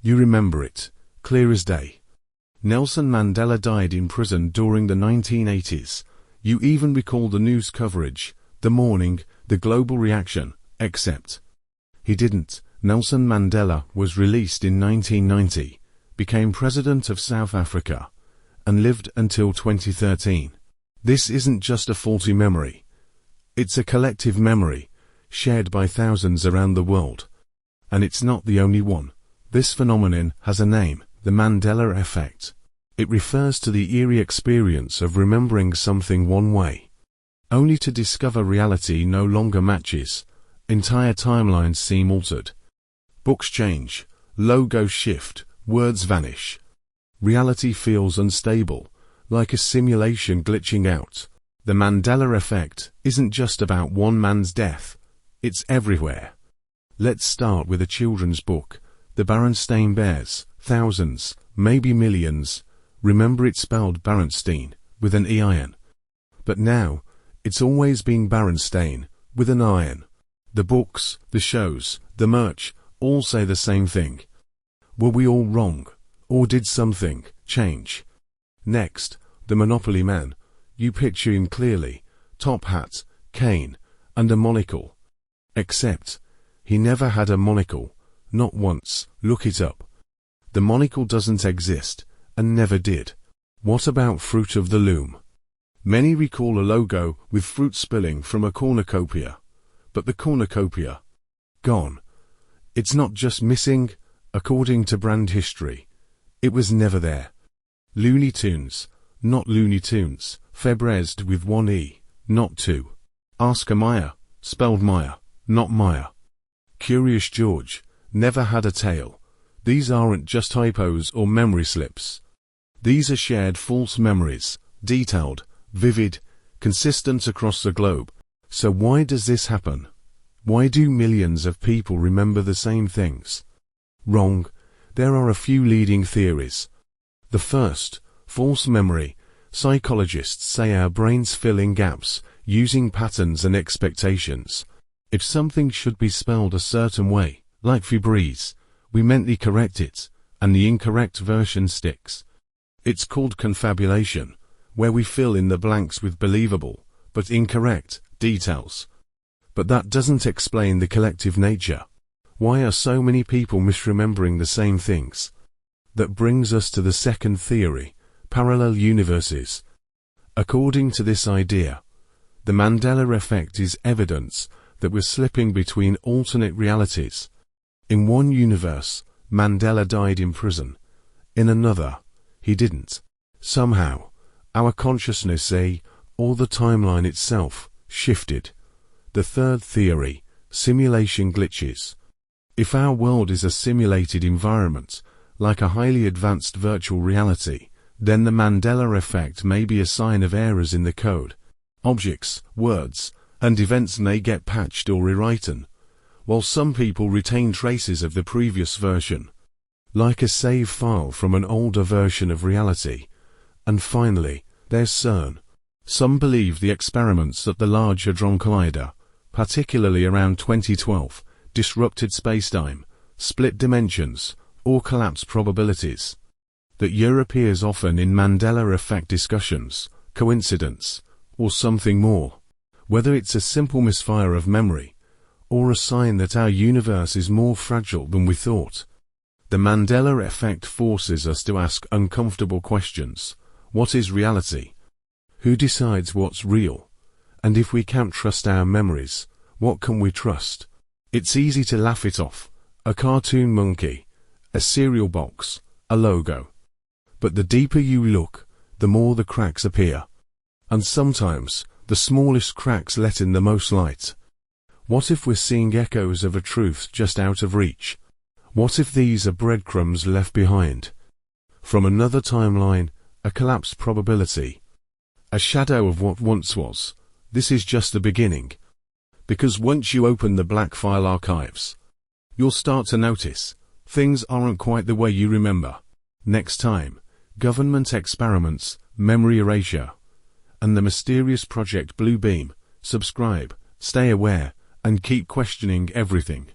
You remember it, clear as day. Nelson Mandela died in prison during the 1980s. You even recall the news coverage, the mourning, the global reaction, except he didn't. Nelson Mandela was released in 1990, became president of South Africa, and lived until 2013. This isn't just a faulty memory. It's a collective memory, shared by thousands around the world. And it's not the only one. This phenomenon has a name, the Mandela Effect. It refers to the eerie experience of remembering something one way, only to discover reality no longer matches. Entire timelines seem altered. Books change, logos shift, words vanish. Reality feels unstable, like a simulation glitching out. The Mandela Effect isn't just about one man's death. It's everywhere. Let's start with a children's book, The Berenstain Bears. Thousands, maybe millions, remember it spelled Berenstain, with an E-I-N. But now, it's always been Berenstain, with an I-N. The books, the shows, the merch, all say the same thing. Were we all wrong? Or did something change? Next, the Monopoly Man. You picture him clearly, top hat, cane, and a monocle. Except, he never had a monocle, not once. Look it up. The monocle doesn't exist, and never did. What about Fruit of the Loom? Many recall a logo with fruit spilling from a cornucopia. But the cornucopia? Gone. It's not just missing, according to brand history. It was never there. Looney Tunes, not Looney Tunes, Febrezed with one E, not two. Oscar Mayer, spelled Meyer, not Meyer. Curious George, never had a tail. These aren't just typos or memory slips. These are shared false memories, detailed, vivid, consistent across the globe. So why does this happen? Why do millions of people remember the same things? Wrong. There are a few leading theories. The first, false memory. Psychologists say our brains fill in gaps, using patterns and expectations. If something should be spelled a certain way, like Febreze, we mentally correct it, and the incorrect version sticks. It's called confabulation, where we fill in the blanks with believable, but incorrect, details. But that doesn't explain the collective nature. Why are so many people misremembering the same things? That brings us to the second theory, parallel universes. According to this idea, the Mandela Effect is evidence that we're slipping between alternate realities. In one universe, Mandela died in prison. In another, he didn't. Somehow, our consciousness, or the timeline itself, shifted. The third theory, simulation glitches. If our world is a simulated environment, like a highly advanced virtual reality, then the Mandela Effect may be a sign of errors in the code. Objects, words, and events may get patched or rewritten, while some people retain traces of the previous version, like a save file from an older version of reality. And finally, there's CERN. Some believe the experiments at the Large Hadron Collider, particularly around 2012, disrupted spacetime, split dimensions, or collapse probabilities. That appears often in Mandela Effect discussions, coincidence, or something more. Whether it's a simple misfire of memory, or a sign that our universe is more fragile than we thought. The Mandela Effect forces us to ask uncomfortable questions. What is reality? Who decides what's real? And if we can't trust our memories, what can we trust? It's easy to laugh it off. A cartoon monkey, a cereal box, a logo. But the deeper you look, the more the cracks appear. And sometimes, the smallest cracks let in the most light. What if we're seeing echoes of a truth just out of reach? What if these are breadcrumbs left behind? From another timeline, a collapse probability. A shadow of what once was. This is just the beginning. Because once you open the black file archives, you'll start to notice things aren't quite the way you remember. Next time, government experiments, memory erasure, and the mysterious Project Bluebeam. Subscribe, stay aware, and keep questioning everything.